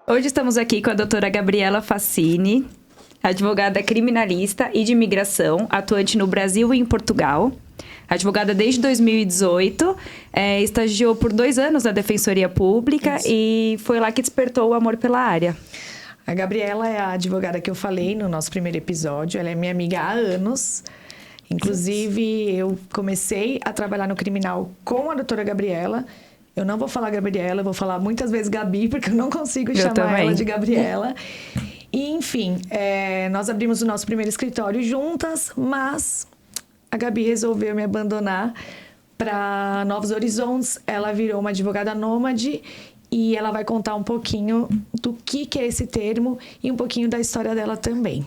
Hoje estamos aqui com a doutora Gabriela Fassini, advogada criminalista e de imigração, atuante no Brasil e em Portugal. Advogada desde 2018, estagiou por 2 anos na Defensoria Pública. Isso. E foi lá que despertou o amor pela área. A Gabriela é a advogada que eu falei no nosso primeiro episódio. Ela é minha amiga há anos. Inclusive, eu comecei a trabalhar no criminal com a doutora Gabriela. Eu não vou falar Gabriela, eu vou falar muitas vezes Gabi, porque eu não consigo chamar ela de Gabriela. E, enfim, nós abrimos o nosso primeiro escritório juntas, mas a Gabi resolveu me abandonar para Novos Horizontes. Ela virou uma advogada nômade e ela vai contar um pouquinho do que é esse termo e um pouquinho da história dela também.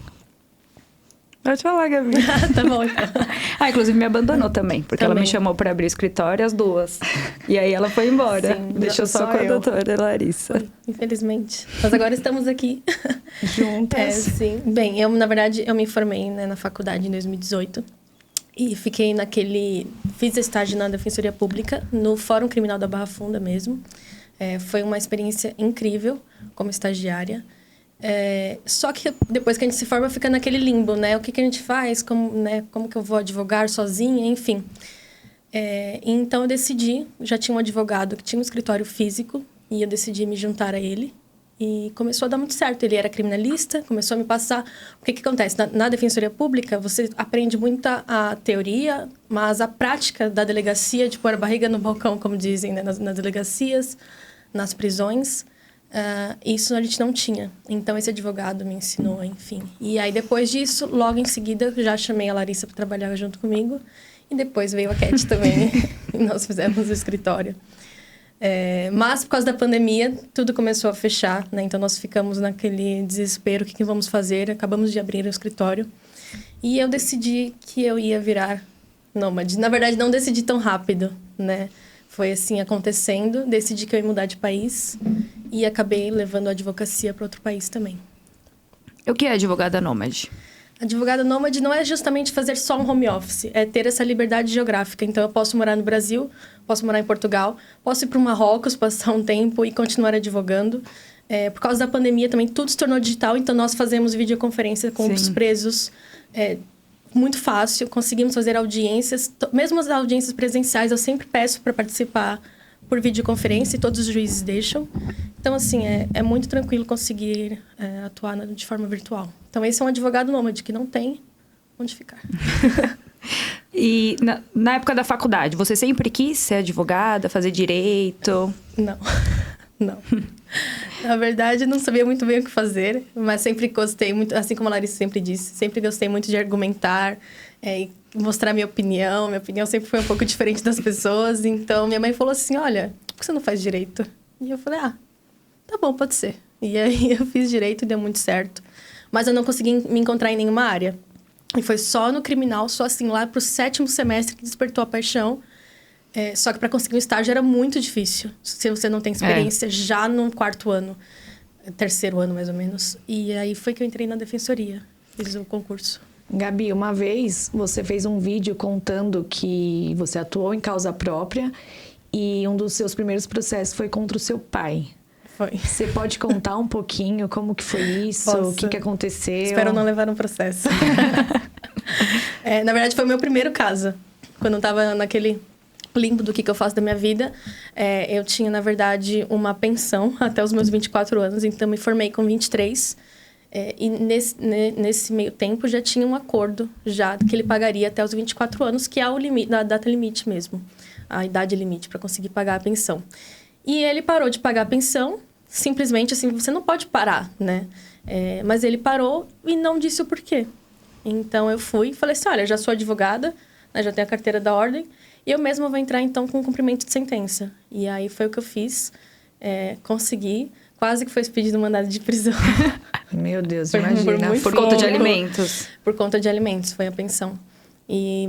Pode falar, Gabi. Tá bom, então. Inclusive me abandonou também, porque ela me chamou para abrir o escritório, as duas. E aí ela foi embora. Sim, deixou só com a doutora Larissa. Infelizmente. Mas agora estamos aqui. Juntas. Sim. Bem, na verdade, eu me formei, né, na faculdade em 2018. E fiquei fiz estágio na Defensoria Pública, no Fórum Criminal da Barra Funda mesmo. Foi uma experiência incrível como estagiária. Só que depois que a gente se forma, fica naquele limbo, né? O que a gente faz? Como que eu vou advogar sozinha? Enfim. Então, eu decidi... Já tinha um advogado que tinha um escritório físico e eu decidi me juntar a ele. E começou a dar muito certo. Ele era criminalista, começou a me passar... O que acontece? Na Defensoria Pública, você aprende muita a teoria, mas a prática da delegacia, de pôr a barriga no balcão, como dizem, né? nas delegacias, nas prisões... isso a gente não tinha. Então, esse advogado me ensinou, enfim. E aí, depois disso, logo em seguida, já chamei a Larissa para trabalhar junto comigo. E depois veio a Cat também. E nós fizemos o escritório. Mas, por causa da pandemia, tudo começou a fechar, né? Então, nós ficamos naquele desespero. O que vamos fazer? Acabamos de abrir o escritório. E eu decidi que eu ia virar nômade. Na verdade, não decidi tão rápido, né? Foi assim, acontecendo. Decidi que eu ia mudar de país. E acabei levando a advocacia para outro país também. O que é advogada nômade? Advogada nômade não é justamente fazer só um home office. É ter essa liberdade geográfica. Então, eu posso morar no Brasil, posso morar em Portugal, posso ir para o Marrocos, passar um tempo e continuar advogando. Por causa da pandemia também, tudo se tornou digital. Então, nós fazemos videoconferência com os presos. Muito fácil. Conseguimos fazer audiências. Mesmo as audiências presenciais, eu sempre peço para participar por videoconferência e todos os juízes deixam. Então, assim, é muito tranquilo conseguir atuar de forma virtual. Então, esse é um advogado nômade que não tem onde ficar. E na época da faculdade, você sempre quis ser advogada, fazer direito? Não. Na verdade, não sabia muito bem o que fazer, mas sempre gostei muito, assim como a Larissa sempre disse, sempre gostei muito de argumentar, e mostrar minha opinião. Minha opinião sempre foi um pouco diferente das pessoas. Então, minha mãe falou assim, olha, por que você não faz direito? E eu falei, tá bom, pode ser. E aí, eu fiz direito e deu muito certo. Mas eu não consegui me encontrar em nenhuma área. E foi só no criminal, só assim, lá pro 7º semestre que despertou a paixão. Só que para conseguir um estágio era muito difícil. Se você não tem experiência já no 4º ano. 3º ano, mais ou menos. E aí, foi que eu entrei na defensoria. Fiz o concurso. Gabi, uma vez você fez um vídeo contando que você atuou em causa própria e um dos seus primeiros processos foi contra o seu pai. Foi. Você pode contar um pouquinho como que foi isso? Posso. O que aconteceu? Espero não levar um processo. Na verdade, foi o meu primeiro caso. Quando eu tava naquele limbo do que eu faço da minha vida, eu tinha, na verdade, uma pensão até os meus 24 anos. Então, me formei com 23. E nesse meio tempo já tinha um acordo já que ele pagaria até os 24 anos, que é o limite, a data limite mesmo, a idade limite para conseguir pagar a pensão. E ele parou de pagar a pensão, simplesmente assim, você não pode parar, né? Mas ele parou e não disse o porquê. Então eu fui e falei assim, olha, já sou advogada, né, já tenho a carteira da ordem, e eu mesma vou entrar então com cumprimento de sentença. E aí foi o que eu fiz, consegui. Quase que foi expedido um mandado de prisão. Meu Deus, imagina. Por conta de alimentos. Por conta de alimentos, foi a pensão.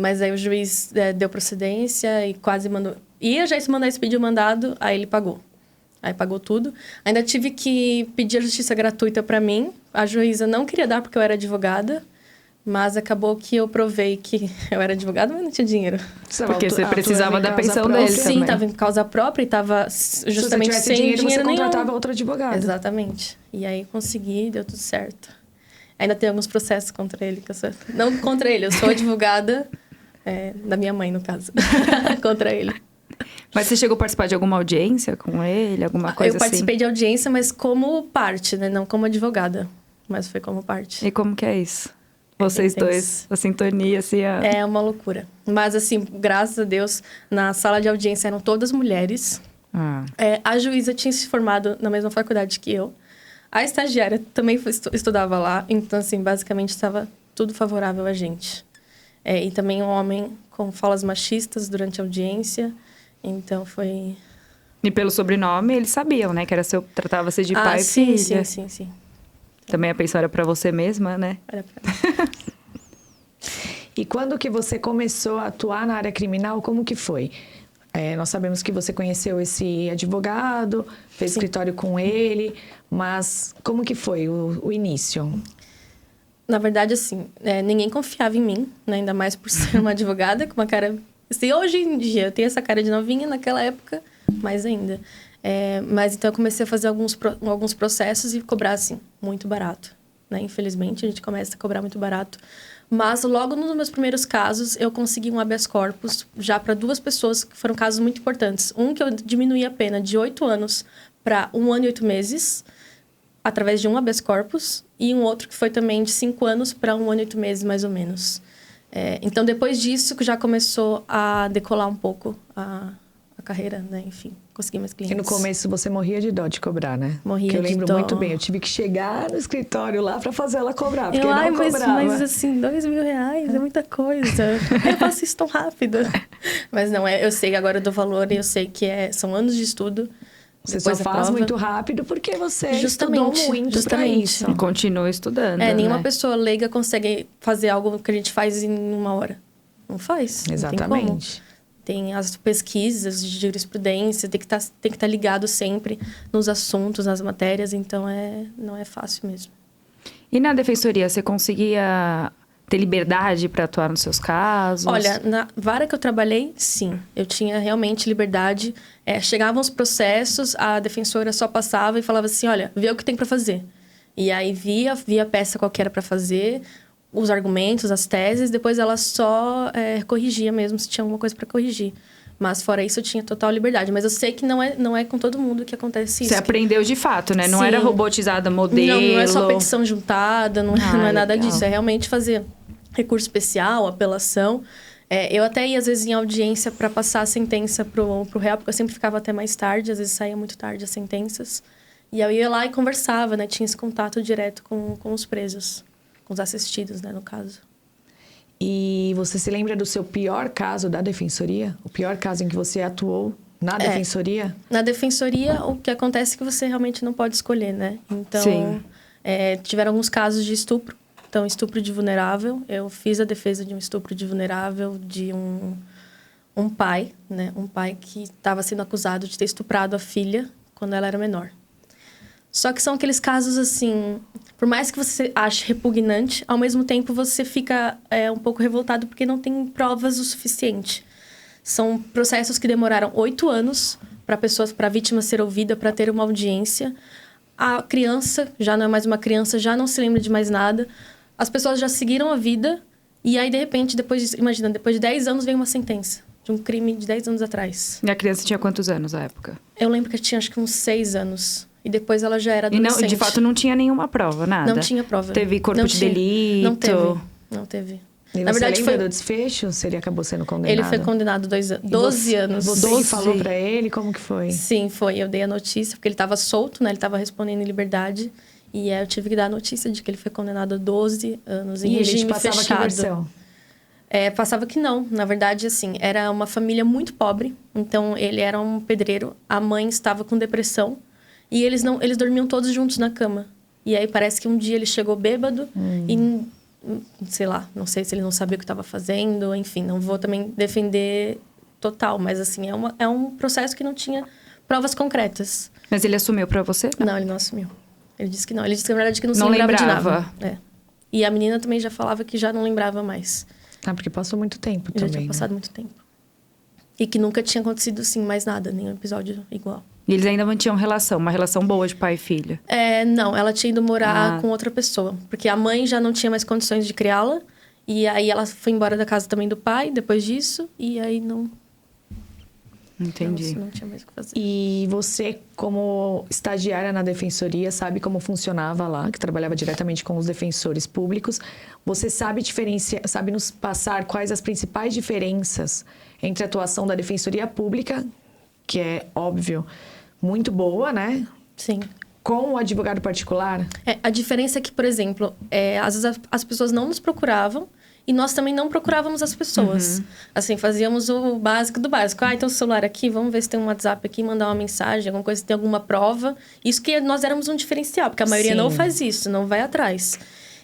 Mas aí o juiz deu procedência e quase mandou... Ia já se mandar expedir o mandado, aí ele pagou. Aí pagou tudo. Ainda tive que pedir a justiça gratuita para mim. A juíza não queria dar porque eu era advogada. Mas acabou que eu provei que eu era advogada, mas não tinha dinheiro. Porque você precisava da pensão própria. dele Sim, também. estava em causa própria e estava justamente Se você tivesse sem dinheiro, você nenhum. contratava outra advogada. Exatamente. E aí consegui, deu tudo certo. Ainda tem alguns processos contra ele. Que eu sou... Não contra ele, eu sou advogada da minha mãe, no caso. Contra ele. Mas você chegou a participar de alguma audiência com ele, alguma coisa Eu participei de audiência, mas como parte, né? Não como advogada. Mas foi como parte. E como que é isso? Vocês bem dois, a sintonia, assim... É uma loucura. Mas, assim, graças a Deus, na sala de audiência eram todas mulheres. A juíza tinha se formado na mesma faculdade que eu. A estagiária também estudava lá. Então, assim, basicamente estava tudo favorável a gente. E também um homem com falas machistas durante a audiência. Então, foi... E pelo sobrenome, eles sabiam, né? Que era tratava-se de pai e sim, filha. sim. Também a pensão era pra você mesma, né? Era pra... E quando que você começou a atuar na área criminal, como que foi? Nós sabemos que você conheceu esse advogado, fez escritório com ele, mas como que foi o início? Na verdade, assim, ninguém confiava em mim, né? Ainda mais por ser uma advogada com uma cara... Assim, hoje em dia, eu tenho essa cara de novinha, naquela época, mais ainda. Mas então eu comecei a fazer alguns processos e cobrar, assim, muito barato, né? Infelizmente, a gente começa a cobrar muito barato. Mas logo nos meus primeiros casos, eu consegui um habeas corpus já para 2 pessoas que foram casos muito importantes. Um que eu diminuí a pena de 8 anos para 1 ano e 8 meses, através de um habeas corpus, e um outro que foi também de 5 anos para 1 ano e 8 meses, mais ou menos. Então, depois disso, já começou a decolar um pouco a carreira, né? Enfim, consegui mais clientes. E no começo você morria de dó de cobrar, né? Morria de dó. Eu lembro muito bem, eu tive que chegar no escritório lá pra fazer ela cobrar, porque não cobrava. Mas assim, R$2.000 é muita coisa. Eu faço isso tão rápido. Mas não, eu sei, agora eu dou valor e eu sei que são anos de estudo. Você só faz muito rápido porque você estudou muito pra isso. E continua estudando, nenhuma né? pessoa leiga consegue fazer algo que a gente faz em 1 hora. Não faz. Exatamente. Não tem como. Tem as pesquisas de jurisprudência, tem que estar ligado sempre nos assuntos, nas matérias, então não é fácil mesmo. E na defensoria, você conseguia ter liberdade para atuar nos seus casos? Olha, na vara que eu trabalhei, sim. Eu tinha realmente liberdade. Chegavam os processos, a defensora só passava e falava assim, olha, vê o que tem para fazer. E aí via a peça qual que era para fazer, os argumentos, as teses, depois ela só corrigia mesmo se tinha alguma coisa para corrigir. Mas fora isso, eu tinha total liberdade. Mas eu sei que não é com todo mundo que acontece isso. Você aprendeu de fato, né? Não Sim. era robotizada, modelo. Não é só petição juntada, não é nada legal. disso. É realmente fazer recurso especial, apelação. Eu até ia, às vezes, em audiência para passar a sentença pro réu, porque eu sempre ficava até mais tarde. Às vezes saía muito tarde as sentenças. E eu ia lá e conversava, né? Tinha esse contato direto com os presos. Com os assistidos, né, no caso. E você se lembra do seu pior caso da defensoria? O pior caso em que você atuou na defensoria? Na defensoria, o que acontece é que você realmente não pode escolher, né? Então, Sim. Tiveram alguns casos de estupro. Então, estupro de vulnerável. Eu fiz a defesa de um estupro de vulnerável de um pai, né? Um pai que estava sendo acusado de ter estuprado a filha quando ela era menor. Só que são aqueles casos, assim... Por mais que você ache repugnante, ao mesmo tempo você fica um pouco revoltado porque não tem provas o suficiente. São processos que demoraram 8 anos para a vítima ser ouvida, para ter uma audiência. A criança já não é mais uma criança, já não se lembra de mais nada. As pessoas já seguiram a vida e aí, de repente, depois de 10 anos vem uma sentença de um crime de 10 anos atrás. E a criança tinha quantos anos na época? Eu lembro que tinha, acho que uns 6 anos. E depois ela já era E adolescente. não, de fato não tinha nenhuma prova, nada? Não tinha prova. Teve corpo de delito? Não teve. E Na você verdade, lembra do desfecho? Se ele acabou sendo condenado? Ele foi condenado 12 anos. Você que falou pra ele? Como que foi? Sim, foi. Eu dei a notícia, porque ele estava solto, né? Ele estava respondendo em liberdade. E eu tive que dar a notícia de que ele foi condenado a 12 anos em regime ele te passava fechado. que versão? Passava que não. Na verdade, assim, era uma família muito pobre. Então, ele era um pedreiro. A mãe estava com depressão. E eles dormiam todos juntos na cama. E aí, parece que um dia ele chegou bêbado e... Sei lá, não sei se ele não sabia o que estava fazendo. Enfim, não vou também defender total. Mas, assim, é um processo que não tinha provas concretas. Mas ele assumiu pra você? Não, ele não assumiu. Ele disse que não. Ele disse que, na verdade, que não se Não lembrava de lembrava. nada. É. E a menina também já falava que já não lembrava mais. Ah, porque passou muito tempo Já também, tinha passado muito tempo. E que nunca tinha acontecido, assim, mais nada. Nenhum episódio igual. E eles ainda mantinham relação, uma relação boa de pai e filha. Não, ela tinha ido morar com outra pessoa. Porque a mãe já não tinha mais condições de criá-la. E aí ela foi embora da casa também do pai, depois disso. E aí não... Entendi. Não tinha mais o que fazer. E você, como estagiária na defensoria, sabe como funcionava lá, que trabalhava diretamente com os defensores públicos. Você sabe sabe nos passar quais as principais diferenças entre a atuação da defensoria pública, que é, óbvio, muito boa, né? Sim. Com o advogado particular? A diferença é que, por exemplo, às vezes as pessoas não nos procuravam e nós também não procurávamos as pessoas. Assim, fazíamos o básico do básico. Então, o celular aqui, vamos ver se tem um WhatsApp aqui, mandar uma mensagem, alguma coisa, se tem alguma prova. Isso que nós éramos um diferencial, porque a maioria não faz isso, não vai atrás.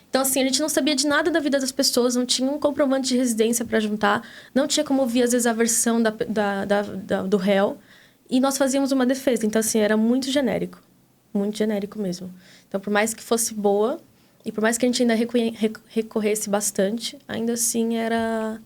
Então, assim, a gente não sabia de nada da vida das pessoas, não tinha um comprovante de residência para juntar, não tinha como ouvir, às vezes, a versão do réu. E nós fazíamos uma defesa. Então, assim, era muito genérico mesmo. Então, por mais que fosse boa, e por mais que a gente ainda recorresse bastante, ainda assim era...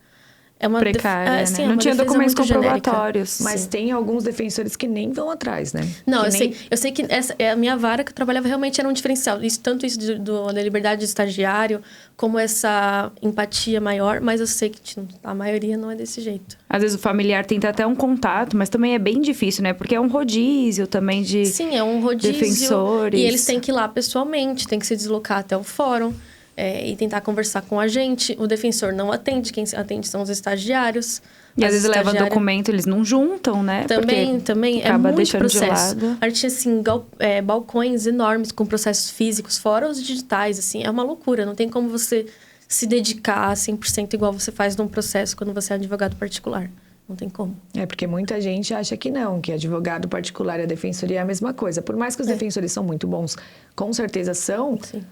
uma precária, né? Não tinha documentos comprobatórios. Genérica. Mas tem alguns defensores que nem vão atrás, né? Não, eu sei que essa é a minha vara que eu trabalhava realmente era um diferencial. Tanto isso da liberdade de estagiário, como essa empatia maior. Mas eu sei que a maioria não é desse jeito. Às vezes o familiar tenta até um contato, mas também é bem difícil, né? Porque é um rodízio também de Sim, é um rodízio. Defensores. E eles têm que ir lá pessoalmente, têm que se deslocar até o fórum. E tentar conversar com a gente. O defensor não atende, quem atende são os estagiários. E às vezes leva documento, eles não juntam, né? Também. Acaba é muito deixando processo. de lado. A gente tinha, assim, balcões enormes com processos físicos, fora os digitais, assim. É uma loucura, não tem como você se dedicar 100% igual você faz num processo quando você é advogado particular. Não tem como. Porque muita gente acha que não, que advogado particular e a defensoria é a mesma coisa. Por mais que os defensores são muito bons, com certeza são... Sim.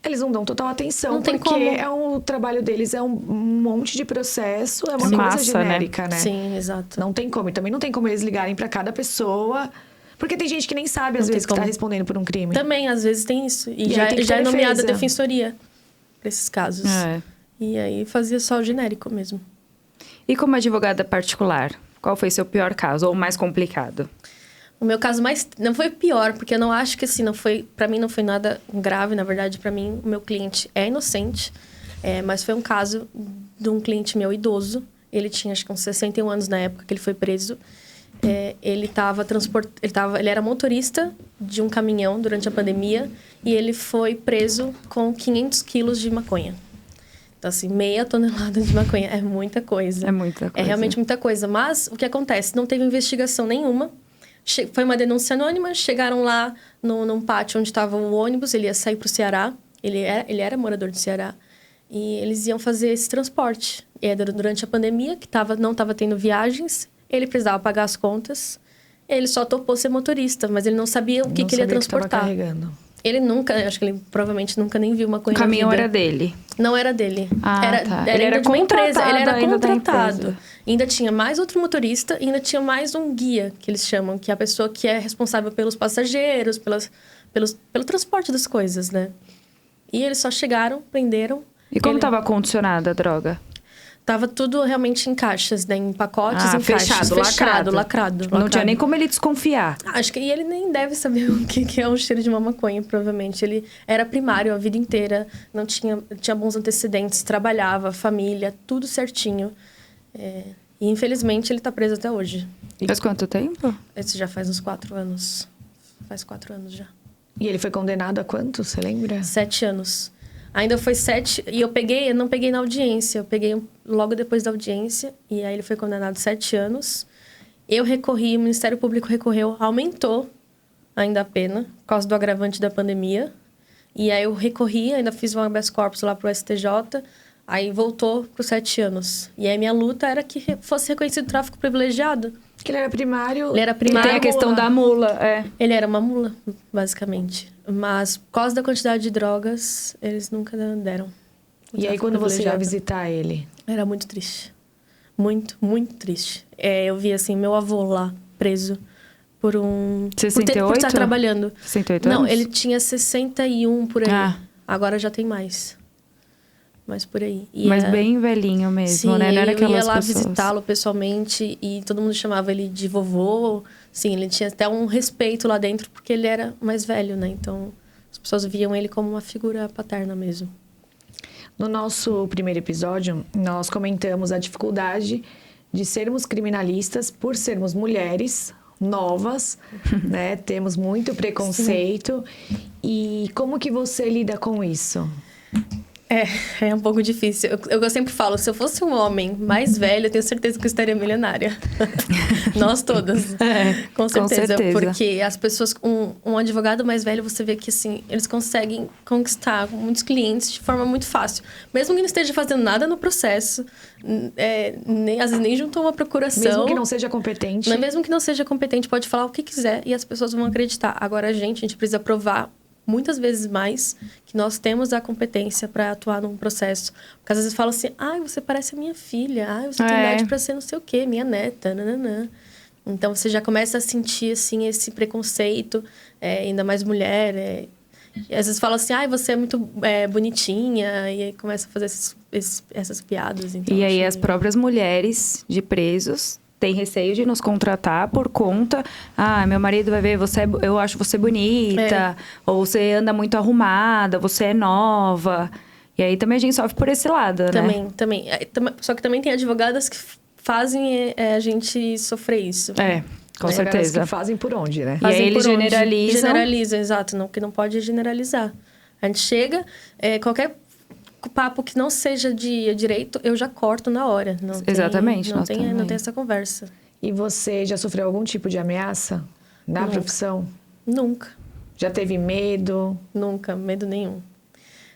Eles não dão total atenção, não tem porque como. O trabalho deles é um monte de processo, é uma Massa, coisa genérica, né? Sim, exato. Não tem como. E também não tem como eles ligarem para cada pessoa, porque tem gente que nem sabe, às vezes, que tá respondendo por um crime. Também, às vezes, tem isso. E já é nomeada defensoria para esses casos. É. E aí fazia só o genérico mesmo. E como advogada particular, qual foi seu pior caso, ou mais complicado? O meu caso não foi pior, porque eu não acho que assim, para mim não foi nada grave, na verdade, para mim o meu cliente é inocente, mas foi um caso de um cliente meu idoso, ele tinha acho que uns 61 anos na época que ele foi preso, ele era motorista de um caminhão durante a pandemia e ele foi preso com 500 quilos de maconha. Então, assim, 0,5 tonelada de maconha é muita coisa. É muita coisa. É realmente muita coisa, mas o que acontece? Não teve investigação nenhuma. Foi uma denúncia anônima, chegaram lá num pátio onde estava o ônibus, ele ia sair para o Ceará, ele era morador do Ceará, e eles iam fazer esse transporte. E era durante a pandemia, que não estava tendo viagens, ele precisava pagar as contas, ele só topou ser motorista, mas ele não sabia o que ele ia transportar. Ele nunca, acho que ele provavelmente nunca nem viu maconha na vida. O caminhão era dele? Não era dele. Tá. Ele era de uma empresa. Ele era contratado. Da ainda tinha mais outro motorista, ainda tinha mais um guia, que eles chamam, que é a pessoa que é responsável pelos passageiros, pelo transporte das coisas, né? E eles só chegaram, prenderam. E como estava condicionada a droga? Tava tudo realmente em caixas, né? Em pacotes, em fechado, caixas. Lacrado. Não tinha nem como ele desconfiar. Acho que ele nem deve saber o que é o cheiro de uma maconha, provavelmente. Ele era primário a vida inteira, não tinha bons antecedentes, trabalhava, família, tudo certinho. E infelizmente ele tá preso até hoje. Faz quanto tempo? Esse já faz uns 4 anos. Faz 4 anos já. E ele foi condenado a quanto, você lembra? 7 anos. Ainda foi 7... E eu não peguei na audiência. Eu peguei logo depois da audiência. E aí ele foi condenado a 7 anos. Eu recorri, o Ministério Público recorreu. Aumentou ainda a pena, por causa do agravante da pandemia. E aí eu recorri, ainda fiz um habeas corpus lá pro STJ. Aí voltou para os 7 anos. E aí minha luta era que fosse reconhecido tráfico privilegiado. Que ele era primário. Ele era primário. E tem a questão da mula, Ele era uma mula, basicamente. Mas, por causa da quantidade de drogas, eles nunca deram. E aí, quando você ia visitar ele? Era muito triste. Muito, muito triste. Eu vi, assim, meu avô lá, preso. Por 68? estar trabalhando. 68 Não, anos? ele tinha 61 por aí. Ah. Agora já tem mais. Mas por aí. Mas bem velhinho mesmo, Sim, né? Não era eu aquelas ia lá pessoas. visitá-lo pessoalmente e todo mundo chamava ele de vovô. Sim, ele tinha até um respeito lá dentro porque ele era mais velho, né? Então as pessoas viam ele como uma figura paterna mesmo. No nosso primeiro episódio, nós comentamos a dificuldade de sermos criminalistas por sermos mulheres novas, né? Temos muito preconceito. E como que você lida com isso? É um pouco difícil. Eu sempre falo, se eu fosse um homem mais velho, eu tenho certeza que eu estaria milionária. Nós todas. Com certeza. Porque as pessoas, um advogado mais velho, você vê que, assim, eles conseguem conquistar muitos clientes de forma muito fácil. Mesmo que não esteja fazendo nada no processo, às vezes nem juntou uma procuração. Mesmo que não seja competente. Mas mesmo que não seja competente, pode falar o que quiser e as pessoas vão acreditar. Agora, a gente precisa provar muitas vezes mais que nós temos a competência para atuar num processo. Porque às vezes falam assim, você parece a minha filha, você tem idade para ser não sei o quê, minha neta, nananã. Então, você já começa a sentir, assim, esse preconceito, ainda mais mulher. E às vezes fala assim, você é muito bonitinha, e aí começa a fazer essas piadas. Então, e aí as próprias mulheres de presos têm receio de nos contratar por conta... meu marido vai ver, eu acho você bonita, ou você anda muito arrumada, você é nova. E aí também a gente sofre por esse lado, né? Também. Só que também tem advogadas que fazem a gente sofrer isso. Com certeza. Que fazem por onde, né? E aí eles generalizam. Generalizam, exato. Que não pode generalizar. A gente chega, qualquer papo que não seja de direito, eu já corto na hora. Exatamente. Não tem essa conversa. E você já sofreu algum tipo de ameaça na profissão? Nunca. Já teve medo? Nunca, medo nenhum.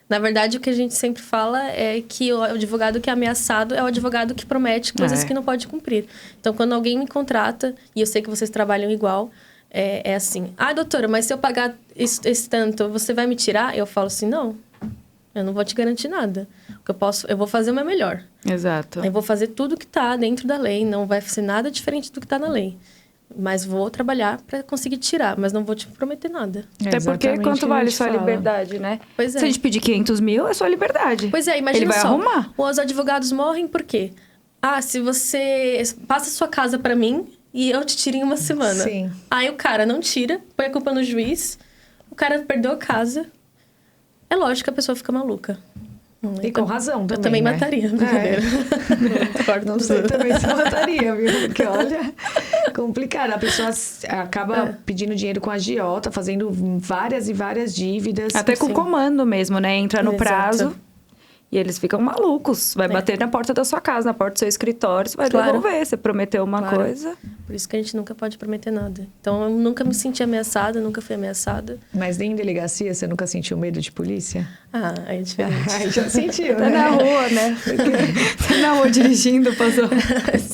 Na verdade, o que a gente sempre fala é que o advogado que é ameaçado é o advogado que promete coisas que não pode cumprir. Então, quando alguém me contrata, e eu sei que vocês trabalham igual, é assim, doutora, mas se eu pagar esse tanto, você vai me tirar? Eu falo assim, não, eu não vou te garantir nada. Eu vou fazer o meu melhor. Exato. Eu vou fazer tudo que está dentro da lei, não vai ser nada diferente do que está na lei. Mas vou trabalhar para conseguir tirar, mas não vou te prometer nada. Até porque quanto vale sua liberdade, né? Pois é. Se a gente pedir 500 mil, é sua liberdade. Pois é, imagina Ele vai só. arrumar. Os advogados morrem por quê? Se você passa sua casa para mim e eu te tiro em uma semana. Sim. Aí o cara não tira, põe a culpa no juiz, o cara perdeu a casa. É lógico que a pessoa fica maluca. E com razão também, eu também né? mataria, brincadeira. Não sei também se mataria, viu? Porque, olha, complicado. A pessoa acaba pedindo dinheiro com a agiota, fazendo várias e várias dívidas. Até com comando mesmo, né? Entra no prazo e eles ficam malucos. Vai bater na porta da sua casa, na porta do seu escritório, você vai devolver. Você prometeu uma coisa. Por isso que a gente nunca pode prometer nada. Então, eu nunca me senti ameaçada, nunca fui ameaçada. Mas nem em delegacia, você nunca sentiu medo de polícia? É diferente. Aí já sentiu, Tá né? na rua, né? Tá na rua dirigindo, passou.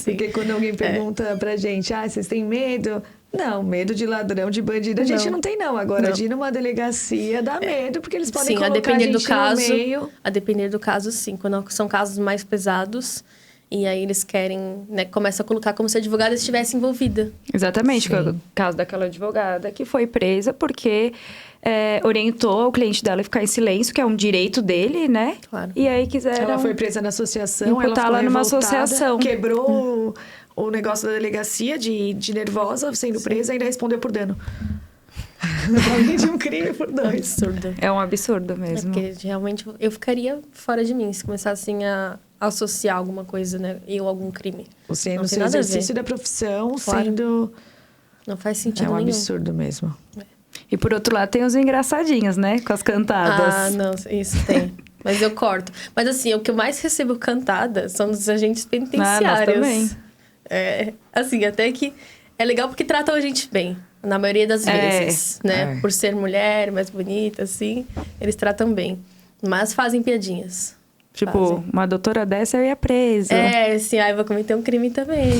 Porque quando alguém pergunta pra gente, vocês têm medo? Não, medo de ladrão, de bandido, a gente não tem não. Agora, de ir numa delegacia dá medo, porque eles podem colocar a gente no meio. A depender do caso, sim. Quando são casos mais pesados, e aí eles querem, né, começam a colocar como se a advogada estivesse envolvida. Exatamente, que é o caso daquela advogada que foi presa porque orientou o cliente dela a ficar em silêncio, que é um direito dele, né? Claro. E aí quiseram... Ela foi presa na associação, ela ficou lá numa revoltada, associação. Quebrou o negócio da delegacia de nervosa, sendo presa, e ainda respondeu por dano. Além de um crime por dois. Absurdo. É um absurdo mesmo. Porque realmente eu ficaria fora de mim se começassem a associar alguma coisa, né? Ou algum crime. Você no seu exercício da profissão sendo... Não faz sentido nenhum. É um absurdo mesmo. E por outro lado tem os engraçadinhos, né? Com as cantadas. Não, isso tem. Mas eu corto. Mas assim, o que eu mais recebo cantada são dos agentes penitenciários. Nós também. Assim, até que é legal porque tratam a gente bem. Na maioria das vezes, né? Por ser mulher, mais bonita, assim, eles tratam bem. Mas fazem piadinhas. Tipo, uma doutora dessa eu ia presa. Assim, vou cometer um crime também.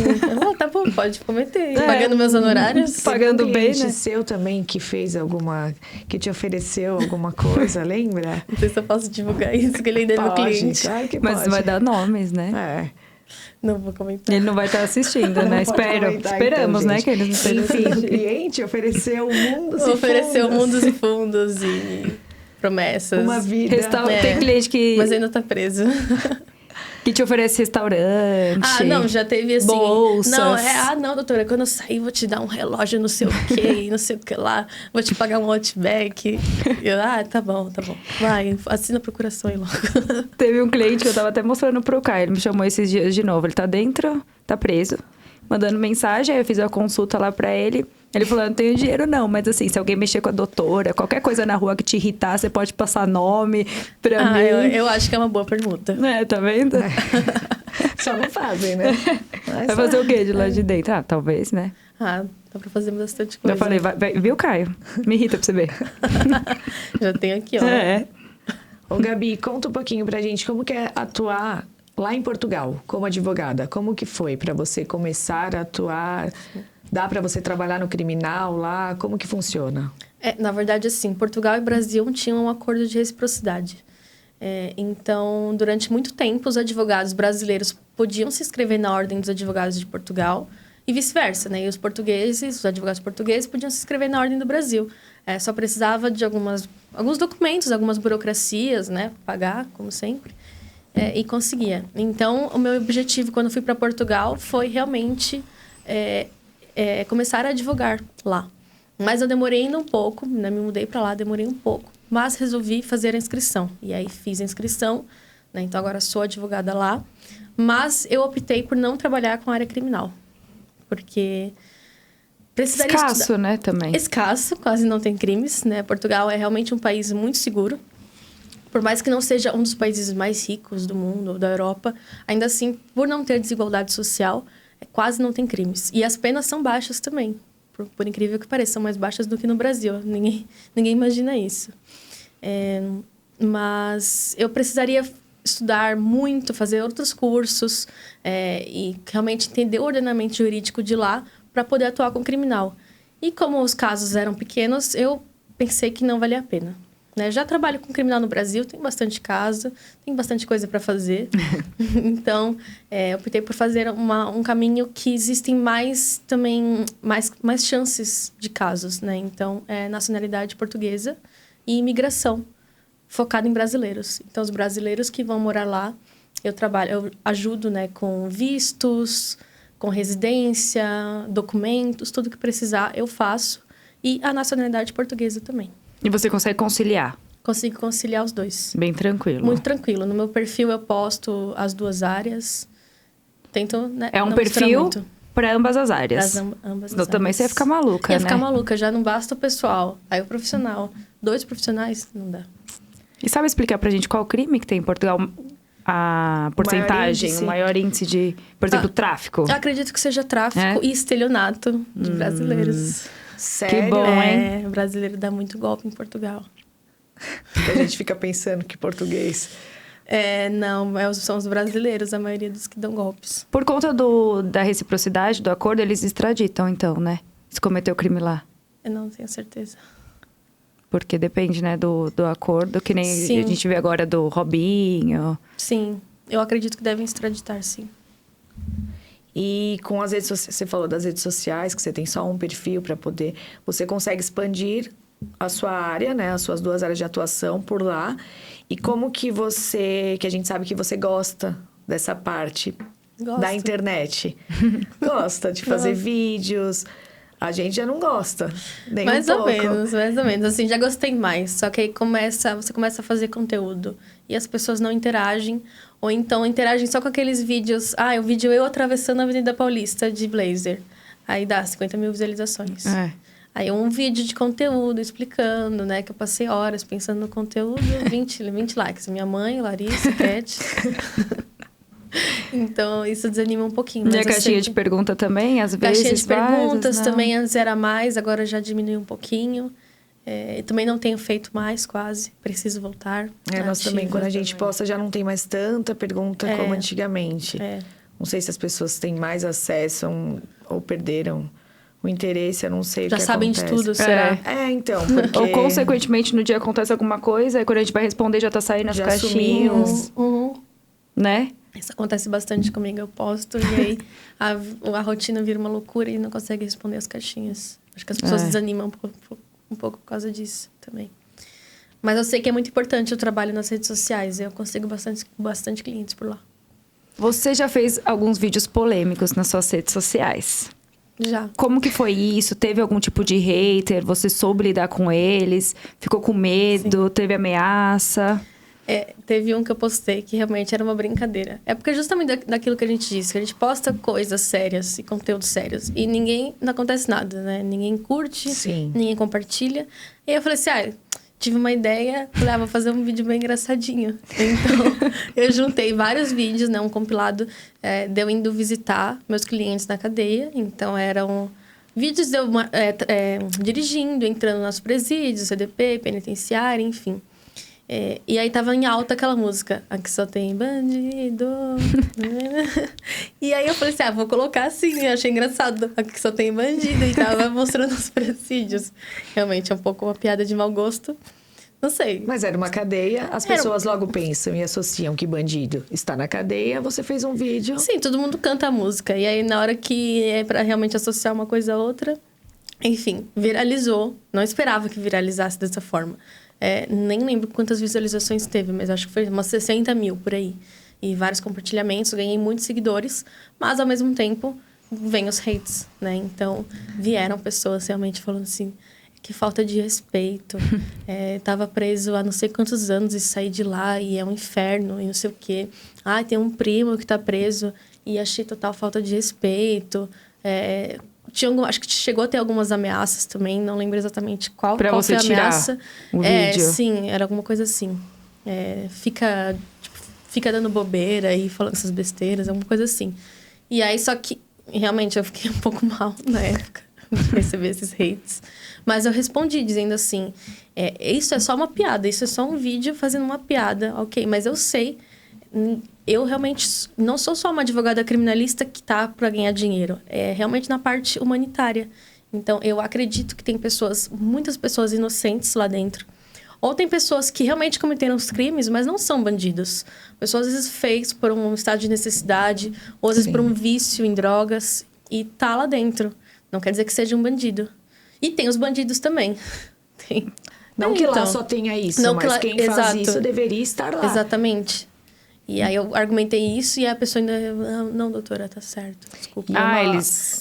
Tá bom, pode cometer. Pagando meus honorários. Pagando bem, né? Seu também que fez que te ofereceu alguma coisa, lembra? Não sei se eu posso divulgar isso, que ele ainda é meu cliente. Claro que Mas pode. vai dar nomes, né? Não vou comentar. Ele não vai estar assistindo, né? Não pode comentar, Esperamos, então, né? gente. Que eles não estejam Enfim, o assistindo. cliente ofereceu mundos e Ofereceu fundos. mundos e fundos e promessas. Uma vida. Tem cliente que, Mas ainda tá preso. que te oferece restaurante. Ah, não, já teve assim. Bolsas. Não, doutora, quando eu sair, vou te dar um relógio, não sei o quê, não sei o que lá, vou te pagar um Outback. Tá bom. Vai, assina a procuração aí logo. Teve um cliente que eu tava até mostrando pro Caio. Ele me chamou esses dias de novo. Ele tá dentro, tá preso, mandando mensagem. Aí eu fiz a consulta lá pra ele. Ele falou, não tenho dinheiro não, mas assim, se alguém mexer com a doutora, qualquer coisa na rua que te irritar, você pode passar nome pra mim. Eu acho que é uma boa permuta. Tá vendo? Só não fazem, né? Mas Vai fazer o quê de lá de dentro? Ah, talvez, né? Dá pra fazer bastante coisa. Eu falei, viu, Caio? Me irrita pra você ver. Já tem aqui, ó. Ô, Gabi, conta um pouquinho pra gente como que é atuar lá em Portugal, como advogada. Como que foi pra você começar a atuar? Dá pra você trabalhar no criminal lá? Como que funciona? Na verdade, assim, Portugal e Brasil tinham um acordo de reciprocidade. Então, durante muito tempo, os advogados brasileiros podiam se inscrever na Ordem dos Advogados de Portugal e vice-versa, né? E os advogados portugueses podiam se inscrever na Ordem do Brasil. Só precisava de alguns documentos, algumas burocracias, né? Pagar, como sempre, e conseguia. Então, o meu objetivo quando fui para Portugal foi realmente começar a advogar lá. Mas eu demorei ainda um pouco, né? Me mudei para lá, demorei um pouco. Mas resolvi fazer a inscrição. E aí fiz a inscrição, né? Então agora sou advogada lá. Mas eu optei por não trabalhar com a área criminal. Porque precisaria Escasso, estudar. né, também. Escasso, quase não tem crimes, né? Portugal é realmente um país muito seguro. Por mais que não seja um dos países mais ricos do mundo, da Europa, ainda assim, por não ter desigualdade social, quase não tem crimes. E as penas são baixas também. Por incrível que pareça, são mais baixas do que no Brasil. Ninguém imagina isso. Mas eu precisaria estudar muito, fazer outros cursos e realmente entender o ordenamento jurídico de lá para poder atuar com criminal. E como os casos eram pequenos, eu pensei que não valia a pena. Né? Já trabalho com criminal no Brasil, tem bastante caso, tem bastante coisa para fazer. Então, eu optei por fazer um caminho que existem mais chances de casos. Né? Então, nacionalidade portuguesa e imigração, focada em brasileiros. Então, os brasileiros que vão morar lá, eu ajudo, né, com vistos, com residência, documentos, tudo que precisar eu faço. E a nacionalidade portuguesa também. E você consegue conciliar? Consigo conciliar os dois. Bem tranquilo. Muito tranquilo. No meu perfil eu posto as duas áreas. Tento, né, É um não misturar perfil muito. para ambas as áreas. Ambas Então, as também áreas. você ia ficar maluca, Ia né? ficar maluca. Já não basta o pessoal. Aí o profissional. 2 profissionais, não dá. E sabe explicar pra gente qual crime que tem em Portugal? A porcentagem, o maior índice de, por exemplo, tráfico? Eu acredito que seja tráfico e estelionato de brasileiros. Sério? Que bom, hein? O brasileiro dá muito golpe em Portugal. A gente fica pensando que português... Não, são os brasileiros, a maioria dos que dão golpes. Por conta da reciprocidade, do acordo, eles extraditam, então, né? Se cometeu crime lá. Eu não tenho certeza. Porque depende, né, do acordo, que nem Sim. a gente vê agora do Robinho. Sim, eu acredito que devem extraditar, sim. E com as redes sociais, você falou das redes sociais, que você tem só um perfil para poder... Você consegue expandir a sua área, né? As suas 2 áreas de atuação por lá. E como que que a gente sabe que você gosta dessa parte Gosto. da internet? Gosta de fazer vídeos... A gente já não gosta, nem Mais um ou pouco. menos, mais ou menos. Assim, já gostei mais. Só que aí você começa a fazer conteúdo. E as pessoas não interagem. Ou então interagem só com aqueles vídeos. O vídeo eu atravessando a Avenida Paulista de blazer. Aí dá 50 mil visualizações. Aí um vídeo de conteúdo explicando, né? Que eu passei horas pensando no conteúdo. 20 likes. Minha mãe, Larissa, Cat. Então, isso desanima um pouquinho. E a caixinha de pergunta também, às vezes. Caixinha de perguntas não. também antes era mais, agora já diminuiu um pouquinho. Também não tenho feito mais, quase. Preciso voltar. Nós também, quando a gente posta, já não tem mais tanta pergunta como antigamente. Não sei se as pessoas têm mais acesso ou perderam o interesse, eu não sei o que já sabem acontece. de tudo, será? Então, porque... Ou, consequentemente, no dia acontece alguma coisa, e quando a gente vai responder, já tá saindo as Já caixinhas. sumiu. Né? Isso acontece bastante comigo. Eu posto e aí a rotina vira uma loucura e não consegue responder as caixinhas. Acho que as pessoas desanimam um pouco por causa disso também. Mas eu sei que é muito importante o trabalho nas redes sociais. Eu consigo bastante clientes por lá. Você já fez alguns vídeos polêmicos nas suas redes sociais. Já. Como que foi isso? Teve algum tipo de hater? Você soube lidar com eles? Ficou com medo? Sim. Teve ameaça? Teve um que eu postei que realmente era uma brincadeira. É porque justamente daquilo que a gente disse, que a gente posta coisas sérias e conteúdos sérios. E não acontece nada, né? Ninguém curte, Sim. Ninguém compartilha. E aí eu falei assim, tive uma ideia, falei, vou fazer um vídeo bem engraçadinho. Então, eu juntei vários vídeos, né? Um compilado de eu indo visitar meus clientes na cadeia. Então, eram vídeos de eu dirigindo, entrando nos presídios, CDP, penitenciária, enfim. E aí tava em alta aquela música, aqui só tem bandido. E aí eu falei assim, vou colocar assim, eu achei engraçado, aqui só tem bandido. E tava mostrando os presídios. Realmente é um pouco uma piada de mau gosto. Não sei. Mas era uma cadeia, as pessoas logo pensam e associam que bandido está na cadeia, você fez um vídeo. Sim, todo mundo canta a música. E aí na hora que é pra realmente associar uma coisa a outra, enfim, viralizou. Não esperava que viralizasse dessa forma. Nem lembro quantas visualizações teve, mas acho que foi umas 60 mil por aí. E vários compartilhamentos, ganhei muitos seguidores, mas ao mesmo tempo vem os hates, né? Então vieram pessoas realmente falando assim, que falta de respeito. Tava preso há não sei quantos anos e saí de lá e é um inferno e não sei o quê. Tem um primo que tá preso e achei total falta de respeito. Acho que chegou a ter algumas ameaças também, não lembro exatamente qual foi a ameaça. O vídeo. Sim, era alguma coisa assim. Fica dando bobeira e falando essas besteiras, alguma coisa assim. E aí, só que realmente eu fiquei um pouco mal na época de receber esses hates. Mas eu respondi dizendo assim, isso é só uma piada, isso é só um vídeo fazendo uma piada, ok, mas eu sei... Eu realmente não sou só uma advogada criminalista que tá para ganhar dinheiro. É realmente na parte humanitária. Então, eu acredito que tem muitas pessoas inocentes lá dentro. Ou tem pessoas que realmente cometeram os crimes, mas não são bandidos. Pessoas, às vezes, fez por um estado de necessidade, ou às vezes por um vício em drogas, e tá lá dentro. Não quer dizer que seja um bandido. E tem os bandidos também. Não que lá só tenha isso, mas quem faz isso deveria estar lá. Exatamente. E aí eu argumentei isso e a pessoa ainda... Não, doutora, tá certo. Desculpa.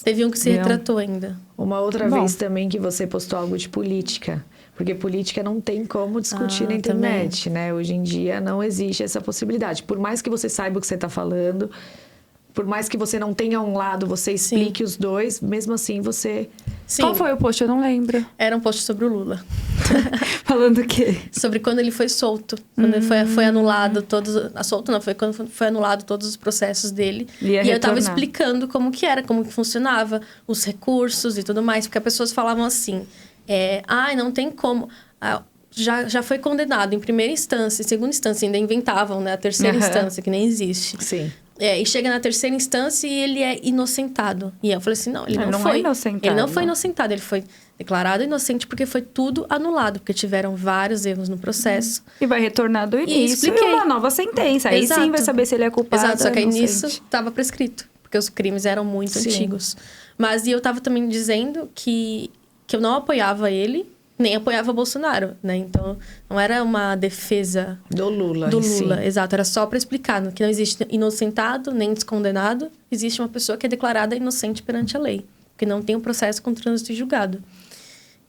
Teve um que se retratou ainda. Uma outra vez também que você postou algo de política. Porque política não tem como discutir na internet, também. Né? Hoje em dia não existe essa possibilidade. Por mais que você saiba o que você está falando, por mais que você não tenha um lado, você explique os dois, mesmo assim você... Sim. Qual foi o post? Eu não lembro. Era um post sobre o Lula. Falando o quê? Sobre quando ele foi solto. Quando ele foi anulado todos... Solto não, foi quando foi anulado todos os processos dele. E eu tava explicando como que era, como que funcionava, os recursos e tudo mais. Porque as pessoas falavam assim, não tem como... Já foi condenado em primeira instância, em segunda instância, ainda inventavam, né? A terceira instância, que nem existe. Sim. E chega na terceira instância e ele é inocentado. E eu falei assim, não, ele não foi. É inocentado. Ele não foi inocentado, ele foi declarado inocente porque foi tudo anulado. Porque tiveram vários erros no processo. E vai retornar do início e uma nova sentença. Aí sim vai saber se ele é culpado. Exato, só que aí nisso estava prescrito. Porque os crimes eram muito antigos. Mas eu estava também dizendo que eu não apoiava ele, nem apoiava Bolsonaro, né? Então, não era uma defesa... Do Lula, exato. Era só para explicar que não existe inocentado, nem descondenado. Existe uma pessoa que é declarada inocente perante a lei. Porque não tem um processo com trânsito e julgado.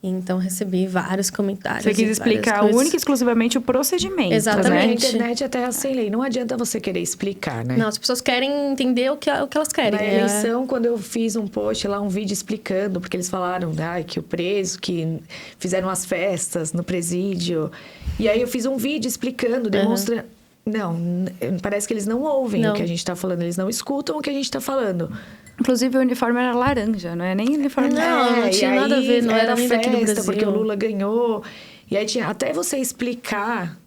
Então, recebi vários comentários. Você quis explicar única e exclusivamente o procedimento. Exatamente. Né? A internet é terra sem lei. Não adianta você querer explicar, né? Não, as pessoas querem entender o que elas querem. Na eleição, quando eu fiz um post lá, um vídeo explicando, porque eles falaram que o preso, que fizeram as festas no presídio. E aí eu fiz um vídeo explicando, demonstrando... Não, parece que eles não ouvem o que a gente está falando. Eles não escutam o que a gente está falando. Inclusive, o uniforme era laranja, não é nem uniforme... Não tinha nada a ver, não era nem daqui do Brasil. Porque o Lula ganhou. E aí, até você explicar,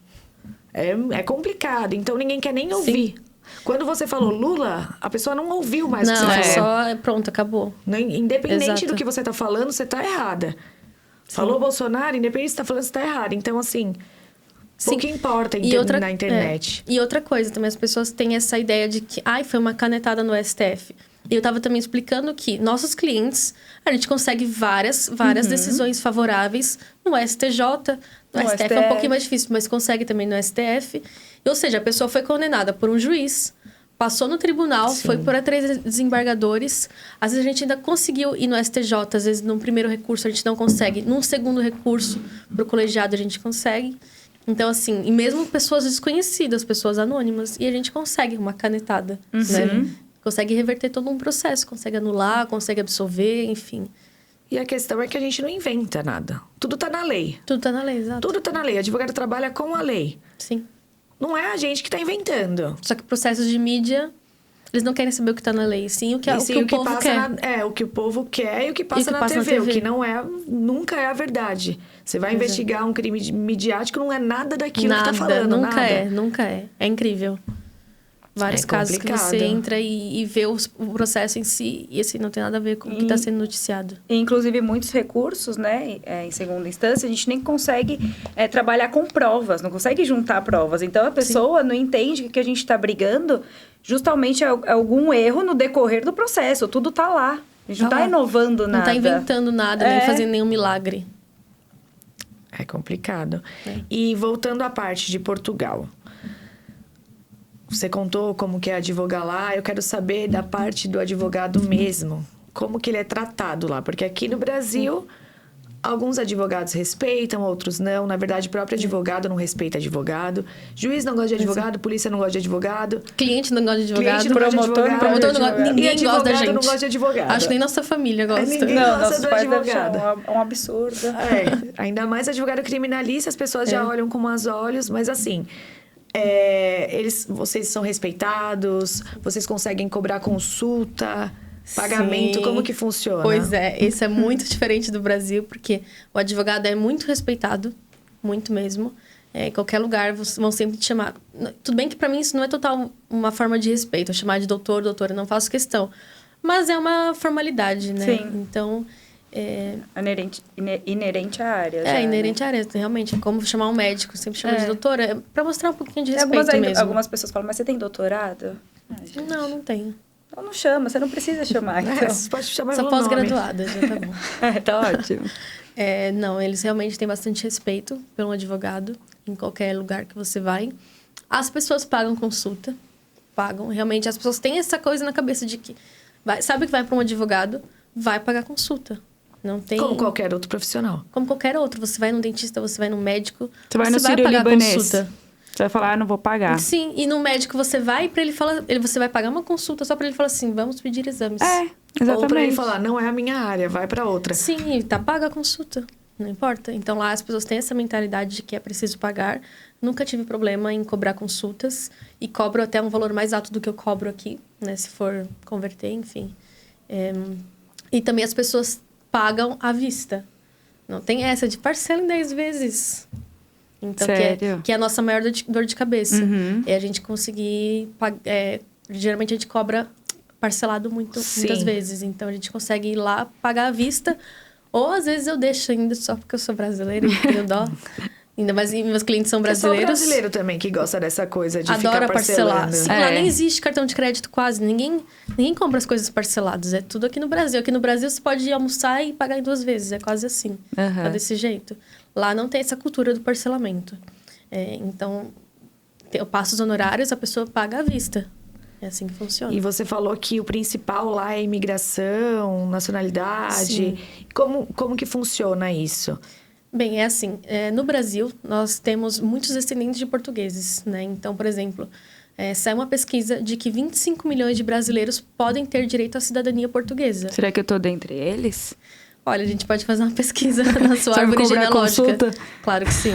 é complicado. Então, ninguém quer nem ouvir. Sim. Quando você falou Lula, a pessoa não ouviu mais o que você falou. Só pronto, acabou. Independente do que você está falando, você está errada. Sim. Falou Bolsonaro, independente do que você está falando, você está errada. Então, assim... Pouco importa na internet. E outra coisa também, as pessoas têm essa ideia de que, foi uma canetada no STF. E eu estava também explicando que nossos clientes, a gente consegue várias decisões favoráveis no STJ. No STF é um pouquinho mais difícil, mas consegue também no STF. Ou seja, a pessoa foi condenada por um juiz, passou no tribunal, foi por 3 desembargadores. Às vezes a gente ainda conseguiu ir no STJ, às vezes num primeiro recurso a gente não consegue. Num segundo recurso, pro colegiado a gente consegue. Então, assim, e mesmo pessoas desconhecidas, pessoas anônimas, e a gente consegue uma canetada, né? Consegue reverter todo um processo, consegue anular, consegue absolver, enfim. E a questão é que a gente não inventa nada. Tudo tá na lei. Tudo tá na lei, exato. Tudo tá na lei. O advogado trabalha com a lei. Sim. Não é a gente que tá inventando. Só que processos de mídia, eles não querem saber o que tá na lei, sim o que o povo quer. O que o povo quer e o que passa, na TV. O que nunca é a verdade. Você vai investigar um crime midiático, não é nada daquilo que tá falando. Nunca é. É incrível. Vários casos que você entra e vê o processo em si, e assim, não tem nada a ver com o que está sendo noticiado. Inclusive, muitos recursos, né, em segunda instância, a gente nem consegue trabalhar com provas, não consegue juntar provas. Então, a pessoa não entende que a gente está brigando justamente algum erro no decorrer do processo. Tudo está lá. A gente não está inovando nada. Não está inventando nada, nem fazendo nenhum milagre. É complicado. E voltando à parte de Portugal... Você contou como que é advogar lá. Eu quero saber da parte do advogado mesmo. Como que ele é tratado lá. Porque aqui no Brasil, alguns advogados respeitam, outros não. Na verdade, o próprio advogado não respeita advogado. Juiz não gosta de advogado, polícia não gosta de advogado. Cliente não gosta de advogado. Promotor não gosta. Ninguém gosta da gente. Não gosta de advogado. Acho que nem nossa família gosta. Ninguém gosta do advogado. É um absurdo. Ainda mais advogado criminalista, as pessoas já olham com maus olhos. Mas assim... vocês são respeitados? Vocês conseguem cobrar consulta, pagamento? Como que funciona? Pois é, isso é muito diferente do Brasil, porque o advogado é muito respeitado, muito mesmo. Em qualquer lugar vão sempre te chamar. Tudo bem que para mim isso não é total uma forma de respeito, eu chamar de doutora, eu não faço questão. Mas é uma formalidade, né? Sim. Então... inerente à área. Inerente à área, realmente. É como chamar um médico, sempre chama de doutora, para mostrar um pouquinho de respeito mesmo. Algumas pessoas falam, mas você tem doutorado? Não tenho. Então não chama, você não precisa chamar. Então. Você pode chamar Só pós-graduada, já tá bom. Tá ótimo. Não, eles realmente têm bastante respeito pelo advogado, em qualquer lugar que você vai. As pessoas pagam consulta, realmente. As pessoas têm essa coisa na cabeça de que, sabe que vai para um advogado, vai pagar consulta. Não tem... Como qualquer outro profissional. Como qualquer outro. Você vai num dentista, você vai num médico. Você vai no sírio-libanês. Consulta. Você vai falar, não vou pagar. Sim, e no médico você vai para ele falar... você vai pagar uma consulta só para ele falar assim, vamos pedir exames. Exatamente. Ou para ele falar, não é a minha área, vai para outra. Sim, tá paga a consulta. Não importa. Então lá as pessoas têm essa mentalidade de que é preciso pagar. Nunca tive problema em cobrar consultas. E cobro até um valor mais alto do que eu cobro aqui, né? Se for converter, enfim. E também as pessoas... pagam à vista. Não tem essa de parcela em 10 vezes. Então, que é a nossa maior dor de cabeça. É a gente conseguir... geralmente a gente cobra parcelado muitas vezes. Então, a gente consegue ir lá, pagar à vista. Ou, às vezes, eu deixo ainda só porque eu sou brasileira e tenho dó. Ainda mais meus clientes são brasileiros. Eu sou brasileiro também, que gosta dessa coisa de adora ficar parcelando. Parcelar. Sim, lá nem existe cartão de crédito quase. Ninguém compra as coisas parceladas. É tudo aqui no Brasil. Aqui no Brasil, você pode ir almoçar e pagar em 2 vezes. É quase assim. É desse jeito. Lá não tem essa cultura do parcelamento. Então, eu passo os honorários, a pessoa paga à vista. É assim que funciona. E você falou que o principal lá é imigração, nacionalidade. Sim. Como que funciona isso? Bem, é assim, no Brasil, nós temos muitos descendentes de portugueses, né? Então, por exemplo, saiu uma pesquisa de que 25 milhões de brasileiros podem ter direito à cidadania portuguesa. Será que eu tô dentre eles? Olha, a gente pode fazer uma pesquisa na sua árvore genealógica. Consulta? Claro que sim.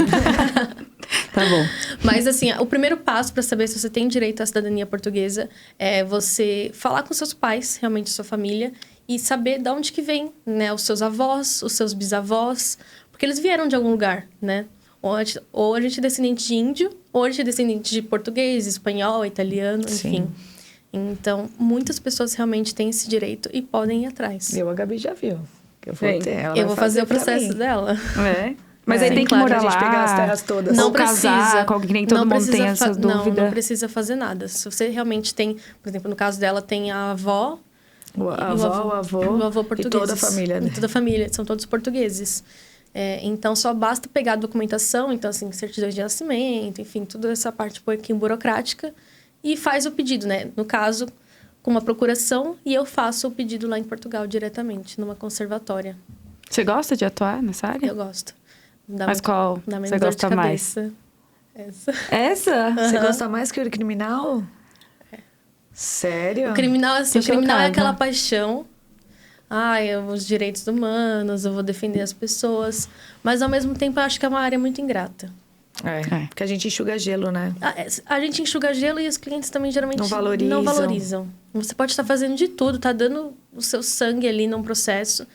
Tá bom. Mas, assim, o primeiro passo para saber se você tem direito à cidadania portuguesa é você falar com seus pais, realmente sua família, e saber de onde que vem, né? Os seus avós, os seus bisavós... Porque eles vieram de algum lugar, né? Ou a gente é descendente de índio, ou a gente é descendente de português, espanhol, italiano, enfim. Sim. Então, muitas pessoas realmente têm esse direito e podem ir atrás. A Gabi já viu. Eu vou fazer o processo dela. Mas aí tem que claro, morar a gente lá, pegar as terras todas. ou Não casar precisa. com alguém, que nem todo Não mundo precisa tem essa dúvida. Não precisa fazer nada. Se você realmente tem, por exemplo, no caso dela, tem a avó, A avó, o avô, o avô e português. toda a família, né? Toda a família, são todos portugueses. Então, só basta pegar a documentação, então, assim, certidão de nascimento, enfim, toda essa parte um pouquinho burocrática, e faz o pedido, né? No caso, com uma procuração, e eu faço o pedido lá em Portugal diretamente, numa conservatória. Você gosta de atuar nessa área? Eu gosto. Mas qual dá menos você dor de gosta mais? cabeça. Essa. Essa? Você gosta mais que o criminal? Sério? O criminal, assim, Tô o criminal é chocada. aquela paixão. Os direitos humanos, eu vou defender as pessoas. Mas, ao mesmo tempo, eu acho que é uma área muito ingrata. Porque a gente enxuga gelo, né? A gente enxuga gelo e os clientes também, geralmente, Não valorizam. Você pode estar fazendo de tudo, tá dando o seu sangue ali num processo.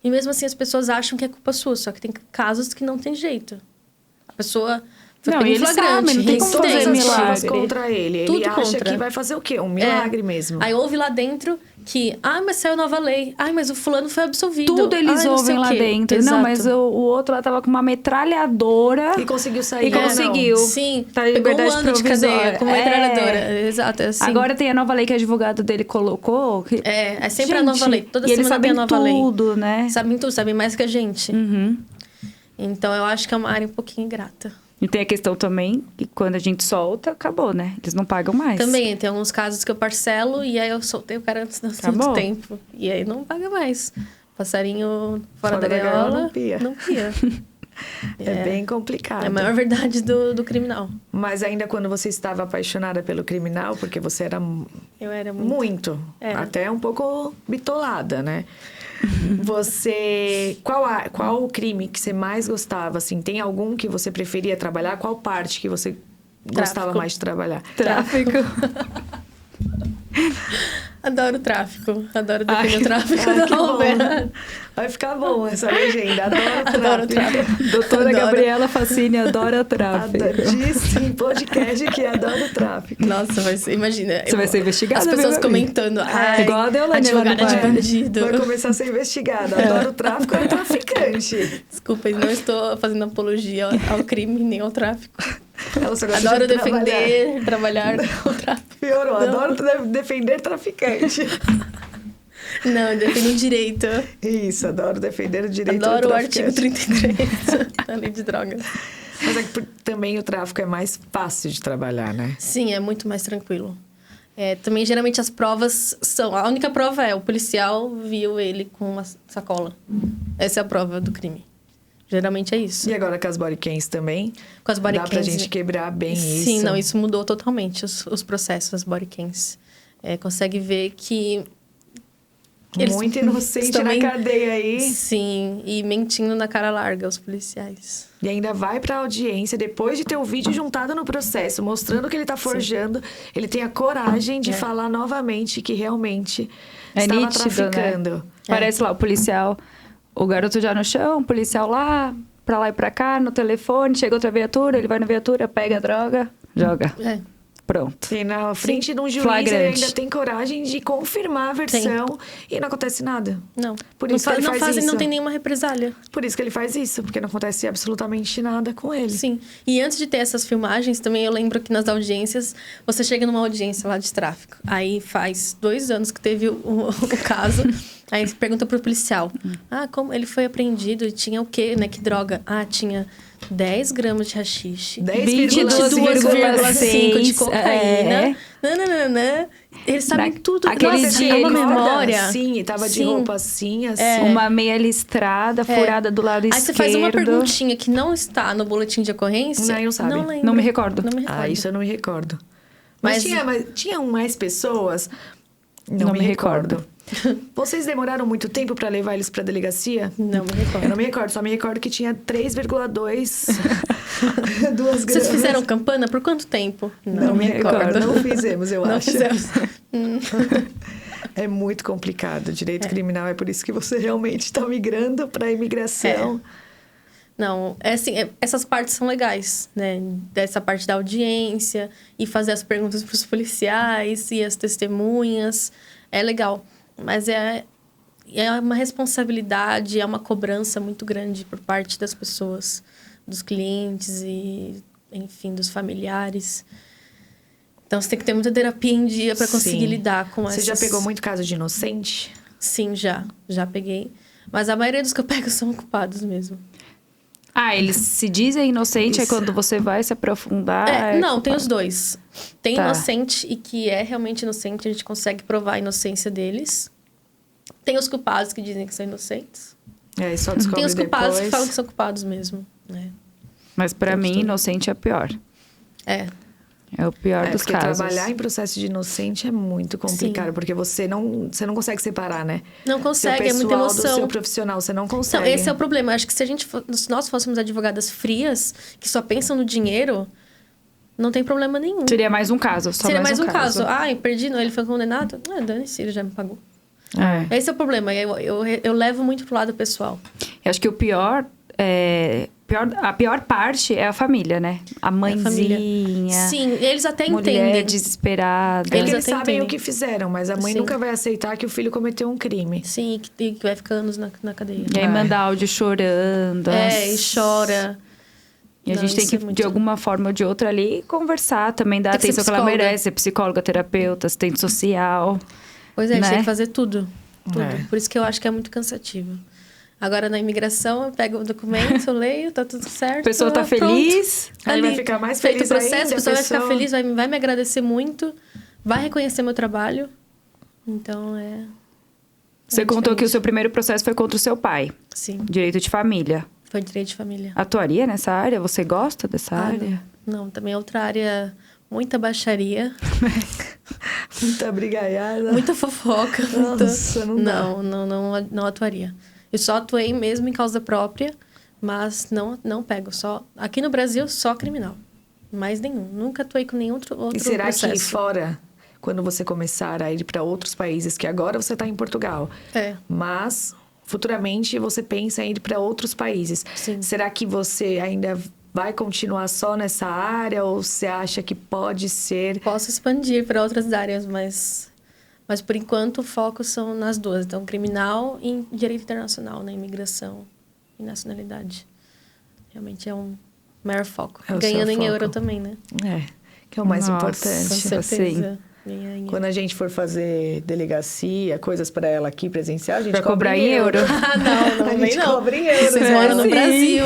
E, mesmo assim, as pessoas acham que é culpa sua. Só que tem casos que não tem jeito. A pessoa... Não, e eles sabem, não tem como fazer Todas as milagre. provas contra ele. Ele Tudo acha contra. que vai fazer o quê? Um milagre mesmo. Aí ouve lá dentro que... mas saiu nova lei. Mas o fulano foi absolvido. Tudo eles não sei ouvem o lá quê. dentro. Exato. Não, mas o outro lá tava com uma metralhadora. E conseguiu sair. E conseguiu. Sim, Tá em pegou liberdade um ano de provisória. cadeia com uma metralhadora. Exato, é assim. Agora tem a nova lei que o advogado dele colocou. Que... É sempre a Gente, nova lei. Toda e eles semana tem sabem a nova lei. tudo, né? Sabem tudo, sabem mais que a gente. Uhum. Então, eu acho que é uma área um pouquinho ingrata. E tem a questão também que quando a gente solta, acabou, né? Eles não pagam mais. Também, tem alguns casos que eu parcelo e aí eu soltei o cara antes do Acabou. tempo. E aí não paga mais. Passarinho fora da gaiola gaiola, não pia. não pia. É bem complicado. É a maior verdade do criminal. Mas ainda quando você estava apaixonada pelo criminal, porque você era Eu era muito... Era. até um pouco bitolada, né? Você... Qual o crime que você mais gostava, assim? Tem algum que você preferia trabalhar? Qual parte que você gostava mais de trabalhar? Tráfico. Adoro o tráfico. Adoro defender o tráfico Ai, da que bom. Roberta. Vai ficar bom essa legenda. Adoro o tráfico. Doutora Adoro. Gabriela Facini adora tráfico. Disse em podcast que adora o tráfico. Nossa, imagina. Você vai ser investigada, As pessoas viu, comentando. Ai, igual a Deolane lá no advogada de bairro. bandido. Vai começar a ser investigada. Adora o tráfico, é traficante. Desculpa, não estou fazendo apologia ao crime nem ao tráfico. Ela só gosta Adoro de trabalhar. defender, trabalhar com o tráfico. Piorou, Não. adoro defender traficante. Não, eu defendo o direito. Isso, adoro defender o direito do Adoro o traficante. artigo 33 da lei de drogas. Mas é que também o tráfico é mais fácil de trabalhar, né? Sim, é muito mais tranquilo. Também, geralmente, as provas são... A única prova é o policial viu ele com uma sacola. Essa é a prova do crime. Geralmente é isso. E agora com as bodycams também? Com as body Dá pra cams, gente quebrar bem isso. Sim, não, isso mudou totalmente os processos das body cams. Consegue ver que... eles Muito inocente também- na cadeia aí. Sim, e mentindo na cara larga, os policiais. E ainda vai pra audiência, depois de ter o vídeo juntado no processo, mostrando que ele tá forjando, ele tem a coragem de falar novamente que realmente estava nítido, traficando. né? Parece lá o policial, o garoto já no chão, o policial lá e pra cá, no telefone, chega outra viatura, ele vai na viatura, pega a droga, joga. Pronto. E na frente de um juiz Flagrante. ele ainda tem coragem de confirmar a versão e não acontece nada. Não. Por Não isso que ele não faz fazem, isso. não tem nenhuma represália. Por isso que ele faz isso, porque não acontece absolutamente nada com ele. Sim. E antes de ter essas filmagens, também eu lembro que nas audiências, você chega numa audiência lá de tráfico. Aí faz 2 anos que teve o caso. Aí você pergunta pro policial. Como ele foi apreendido e tinha o quê, né? Que droga? Tinha 10 gramas de haxixe. 22,5 de cocaína. Nananana. Eles sabem tudo. aquele Nossa, dia é uma ele memória. Sim, e tava de Sim. roupa assim. Uma meia listrada, furada do lado Aí esquerdo. você faz uma perguntinha que não está no boletim de ocorrência. Não, não sabe. Não lembro. Não me recordo. Não me recordo. Isso eu não me recordo. Mas tinham mais pessoas? Não me recordo. Vocês demoraram muito tempo pra levar eles pra delegacia? Não me recordo. Eu não me recordo, só me recordo que tinha 3,2 2 gramas. Vocês fizeram campana por quanto tempo? Não me recordo. Não fizemos, eu Não acho. fizemos. É muito complicado. Direito criminal é por isso que você realmente está migrando para a imigração. Não, essas partes são legais, né? Dessa parte da audiência e fazer as perguntas para os policiais e as testemunhas. É legal, mas é uma responsabilidade, é uma cobrança muito grande por parte das pessoas. dos clientes e, enfim, dos familiares. Então, você tem que ter muita terapia em dia para conseguir Sim. lidar com essas... Você já pegou muito caso de inocente? Sim, já peguei. Mas a maioria dos que eu pego são culpados mesmo. Eles se dizem inocentes, aí Isso. quando você vai se aprofundar... Não, tem os dois. Tem Tá. inocente e que é realmente inocente, a gente consegue provar a inocência deles. Tem os culpados que dizem que são inocentes. Aí só descobre Tem os culpados depois. que falam que são culpados mesmo, né? Mas pra Temos mim, tudo. inocente é pior. É. É o pior dos Porque casos. trabalhar em processo de inocente é muito complicado. Sim. Porque você não consegue separar, né? Não consegue, é seu muita pessoal do emoção. seu profissional, você não consegue. Então, esse é o problema. Acho que se nós fôssemos advogadas frias, que só pensam no dinheiro, não tem problema nenhum. Seria mais um caso, só Seria mais mais um caso. Eu perdi, não, ele foi condenado. Dane-se, ele já me pagou. É. Esse é o problema. Eu levo muito pro lado pessoal. Eu acho que o pior a pior parte é a família, né? A mãezinha. Sim, eles até mulher entendem. desesperada. Porque Eles eles até sabem entendem. o que fizeram, mas a mãe Sim. nunca vai aceitar que o filho cometeu um crime. Sim, que vai ficar anos na cadeia. E aí manda áudio chorando. E chora. E a Não, gente tem isso que, é muito- de alguma forma ou de outra ali, conversar também, dar Tem que ser atenção que ela psicóloga. merece. Ser psicóloga, terapeuta, assistente social. Pois é, a gente né? tem que fazer tudo. Tudo. É. Por isso que eu acho que é muito cansativo. Agora, na imigração, eu pego o documento, eu leio, tá tudo certo. A pessoa tá pronto. feliz. Aí vai Ali, ficar mais feito feliz o processo, ainda, a pessoa vai ficar pessoa- feliz, vai me agradecer muito, vai reconhecer meu trabalho. Então, Você contou que o diferente. seu primeiro processo foi contra o seu pai. Sim, Direito de família. foi direito de família. Atuaria nessa área? Você gosta dessa área? Não, também é outra área, muita baixaria, Muita brigaiada. muita fofoca. Nossa, não dá. Não atuaria. Eu só atuei mesmo em causa própria, mas não pego. Aqui no Brasil, só criminal. Mais nenhum. Nunca atuei com nenhum outro E será processo. que fora, quando você começar a ir para outros países, que agora você está em Portugal, mas futuramente você pensa em ir para outros países, Sim. será que você ainda vai continuar só nessa área ou você acha que pode ser... Posso expandir para outras áreas, mas por enquanto o foco são nas duas. Então, criminal e direito internacional, né? Imigração e nacionalidade. Realmente é um maior foco. É o Ganhando seu em foco. euro também, né? Que é o mais Nossa. Com importante. certeza. Ganhar em euro. Quando a gente for fazer delegacia, coisas para ela aqui presencial, a gente Vai cobra cobrar em euro. Ah, não A vem gente não. cobra em euro. Vocês né? moram no Sim. Brasil.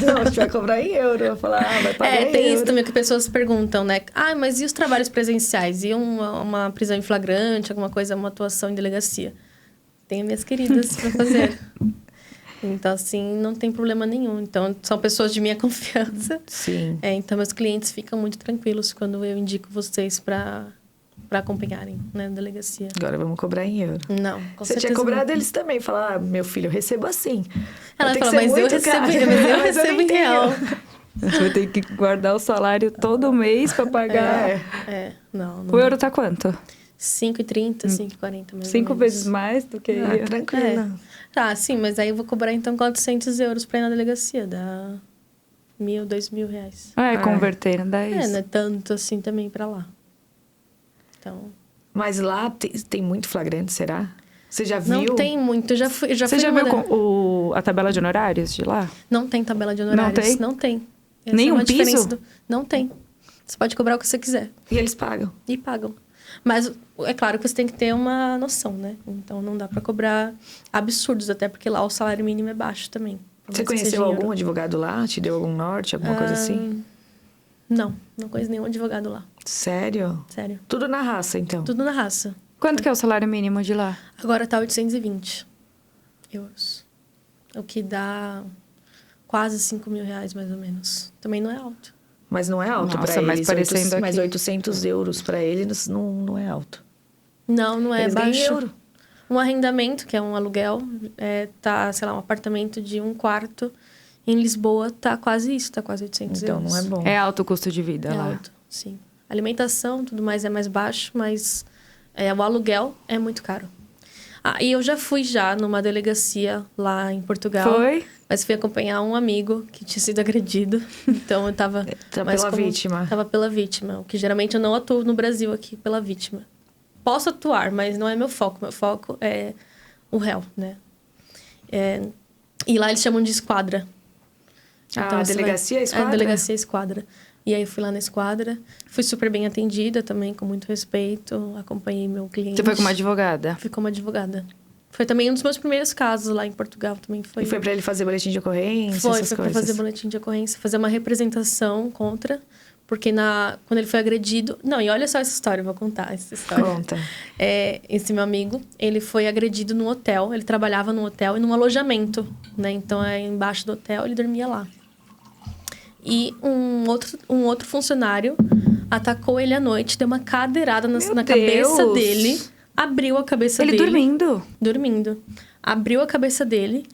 Não, a gente vai cobrar em euro. Eu vou falar, vai pagar em Tem euro. isso também que pessoas perguntam, né? Mas e os trabalhos presenciais? E uma prisão em flagrante, alguma coisa, uma atuação em delegacia? Tenho minhas queridas para fazer. Então, assim, não tem problema nenhum. Então, são pessoas de minha confiança. Sim. Então, meus clientes ficam muito tranquilos quando eu indico vocês para acompanharem, né, na delegacia. Agora vamos cobrar em euro. Não, com Você certeza tinha cobrado não. eles também. Falar, meu filho, eu recebo assim. Ela Vai ter que fala, ser mas eu muito recebo, caro. mas eu Mas eu recebo nem em real. Você vai ter que guardar o salário todo mês pra pagar. Não. O euro tá quanto? 5,30, 5,40 mais 5 ou menos. vezes mais do que... Tranquilo. Tá, sim, mas aí eu vou cobrar então 400 euros pra ir na delegacia. Dá 1.000, 2.000 reais. Convertendo, dá isso. Não é tanto assim também pra lá. Então, Mas lá tem muito flagrante, será? Você já viu? não tem muito. Eu já fui Você já numa viu a tabela de honorários de lá? Não tem tabela de honorários. Não tem? Não tem. Essa Nem é uma um diferença piso? Não tem. Você pode cobrar o que você quiser. E eles pagam. E pagam. Mas é claro que você tem que ter uma noção, né? Então não dá pra cobrar absurdos, até porque lá o salário mínimo é baixo também. por Você mais que seja conheceu em euro. algum advogado lá? Te deu algum norte, alguma coisa assim? Não conheço nenhum advogado lá. Sério? Sério. Tudo na raça, então. Tudo na raça. Quanto que é o salário mínimo de lá? Agora tá 820 euros. O que dá quase 5 mil reais, mais ou menos. Também não é alto. Mas não é alto Nossa, pra mas eles. parecendo Mas aqui. 800 euros pra eles não é alto. Não é Eles ganham em baixo. euro. Um arrendamento, que é um aluguel, tá, sei lá, um apartamento de 1 quarto. Em Lisboa tá quase isso, tá quase 800 Então euros. não é bom. É alto o custo de vida É lá. alto, sim. Alimentação, tudo mais é mais baixo, mas o aluguel é muito caro. E eu já fui numa delegacia lá em Portugal. Foi? Mas fui acompanhar um amigo que tinha sido agredido. Então eu tava... Tá mais pela vítima. Tava pela vítima. O que geralmente eu não atuo no Brasil aqui pela vítima. Posso atuar, mas não é meu foco. Meu foco é o réu, né? E lá eles chamam de esquadra. Então, A delegacia, a esquadra? A delegacia, a esquadra. E aí, fui lá na esquadra. Fui super bem atendida também, com muito respeito. Acompanhei meu cliente. Você foi com uma advogada? Fui como advogada. Foi também um dos meus primeiros casos lá em Portugal. Também foi. E foi pra ele fazer boletim de ocorrência, Foi essas pra coisas? fazer boletim de ocorrência. Fazer uma representação contra... Porque quando ele foi agredido... Não, e olha só essa história, eu vou contar essa história. Conta. Esse meu amigo, ele foi agredido no hotel. Ele trabalhava num hotel e num alojamento, né? Então, embaixo do hotel, ele dormia lá. E um outro funcionário atacou ele à noite, deu uma cadeirada na cabeça dele. Abriu a cabeça dele. Ele dormindo? Dormindo. Abriu a cabeça dele.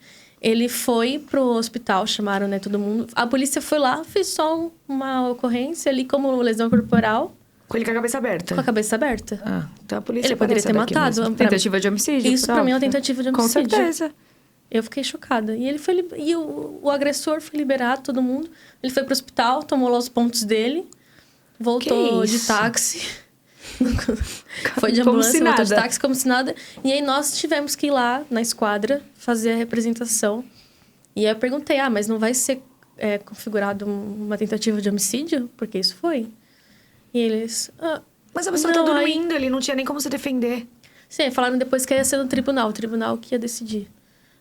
Ele foi pro hospital, chamaram, né, todo mundo. A polícia foi lá, fez só uma ocorrência ali como lesão corporal. Com ele com a cabeça aberta? Com a cabeça aberta. Ah, então a polícia Ele poderia ter daqui matado. mesmo. Tentativa de homicídio. Isso pra mim é uma tentativa de homicídio. Com certeza. Eu fiquei chocada. E ele foi e o agressor foi liberado, todo mundo. Ele foi pro hospital, tomou lá os pontos dele, voltou de táxi. Foi de ambulância, voltou de táxi como se nada. E aí nós tivemos que ir lá na esquadra fazer a representação. E aí eu perguntei, mas não vai ser configurado uma tentativa de homicídio? Porque isso foi. E eles... Mas a pessoa tá dormindo, ele não tinha nem como se defender. Sim, falaram depois que ia ser no tribunal. O tribunal que ia decidir.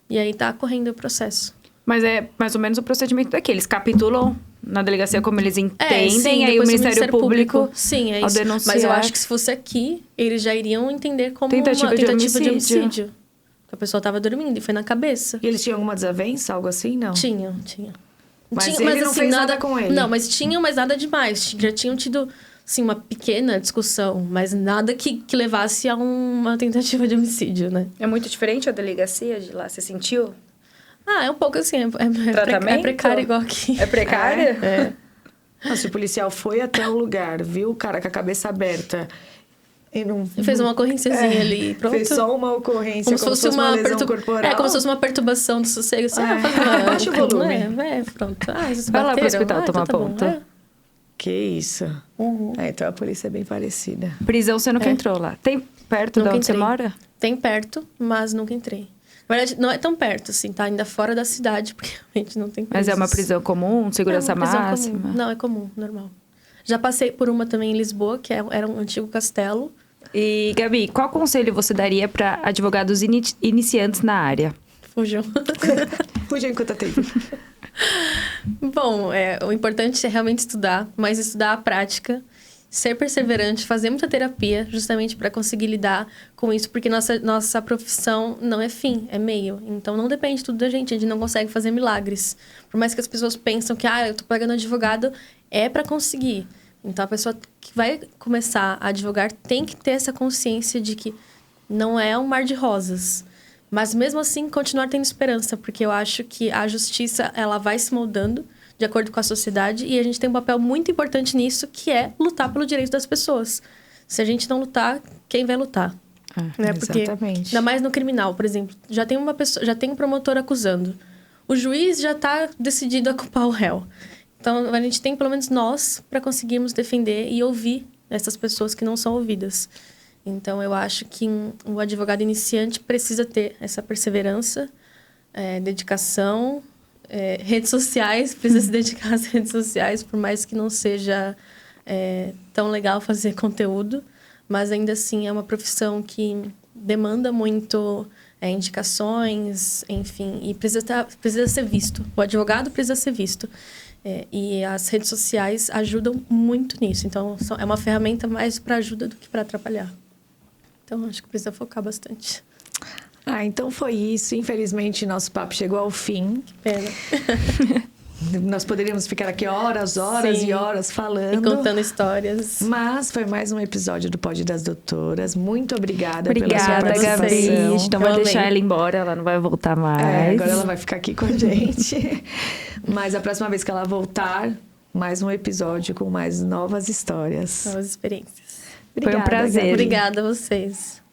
E aí tá correndo o processo. Mas é mais ou menos o procedimento daqui. Eles capitulam na delegacia como eles entendem, sim, aí o Ministério Público sim, é ao isso. denunciar... Mas eu acho que se fosse aqui, eles já iriam entender como tentativa uma tentativa de homicídio. homicídio. Porque a pessoa tava dormindo e foi na cabeça. E eles tinham alguma desavença, algo assim, não? Tinha. Mas ele não fez nada com ele? Não, mas tinham, mas nada demais. Já tinham tido, assim, uma pequena discussão, mas nada que levasse a uma tentativa de homicídio, né? É muito diferente a delegacia de lá? Você sentiu? É um pouco assim. Tratamento? É precário igual aqui. É precária? É. Se o policial foi até o lugar, viu o cara com a cabeça aberta e não... Fez uma ocorrênciazinha ali, pronto. Fez só uma ocorrência, como se fosse uma lesão corporal. Como se fosse uma perturbação do sossego. Assim, baixa o volume. Pronto. Vai lá pro hospital tomar ponta. Que isso. Uhum. Então a polícia é bem parecida. Prisão você nunca entrou lá? Tem perto de onde você mora? Tem perto, mas nunca entrei. Na verdade, não é tão perto, assim, tá ainda fora da cidade, porque realmente não tem presos. Mas é uma prisão comum, segurança máxima? Comum. Não, é comum, normal. Já passei por uma também em Lisboa, que era um antigo castelo. E, Gabi, qual conselho você daria para advogados iniciantes na área? Fujam. Fujam enquanto há tempo. Bom, o importante é realmente estudar, mas estudar a prática. Ser perseverante, fazer muita terapia, justamente para conseguir lidar com isso, porque nossa profissão não é fim, é meio. Então, não depende tudo da gente, a gente não consegue fazer milagres. Por mais que as pessoas pensam que, eu tô pagando advogado, é para conseguir. Então, a pessoa que vai começar a advogar tem que ter essa consciência de que não é um mar de rosas. Mas, mesmo assim, continuar tendo esperança, porque eu acho que a justiça, ela vai se moldando de acordo com a sociedade, e a gente tem um papel muito importante nisso, que é lutar pelo direito das pessoas. Se a gente não lutar, quem vai lutar? Né? Porque, exatamente. ainda mais no criminal, por exemplo, já tem um promotor acusando. O juiz já está decidido a culpar o réu. Então, a gente tem, pelo menos nós, para conseguirmos defender e ouvir essas pessoas que não são ouvidas. Então, eu acho que o advogado iniciante precisa ter essa perseverança, dedicação... redes sociais, precisa se dedicar às redes sociais, por mais que não seja tão legal fazer conteúdo, mas ainda assim é uma profissão que demanda muito indicações, enfim, e precisa ser visto. O advogado precisa ser visto. E as redes sociais ajudam muito nisso. Então, é uma ferramenta mais para ajuda do que para atrapalhar. Então, acho que precisa focar bastante. Então foi isso. Infelizmente, nosso papo chegou ao fim. Que pena. Nós poderíamos ficar aqui horas Sim. e horas falando. E contando histórias. Mas foi mais um episódio do Pod das Doutoras. Muito obrigada pela sua Obrigada, participação. Gabi. A gente não vai amei. deixar ela embora, ela não vai voltar mais. Agora ela vai ficar aqui com a gente. Mas a próxima vez que ela voltar, mais um episódio com mais novas histórias. Novas experiências. Foi um prazer. Obrigada a vocês.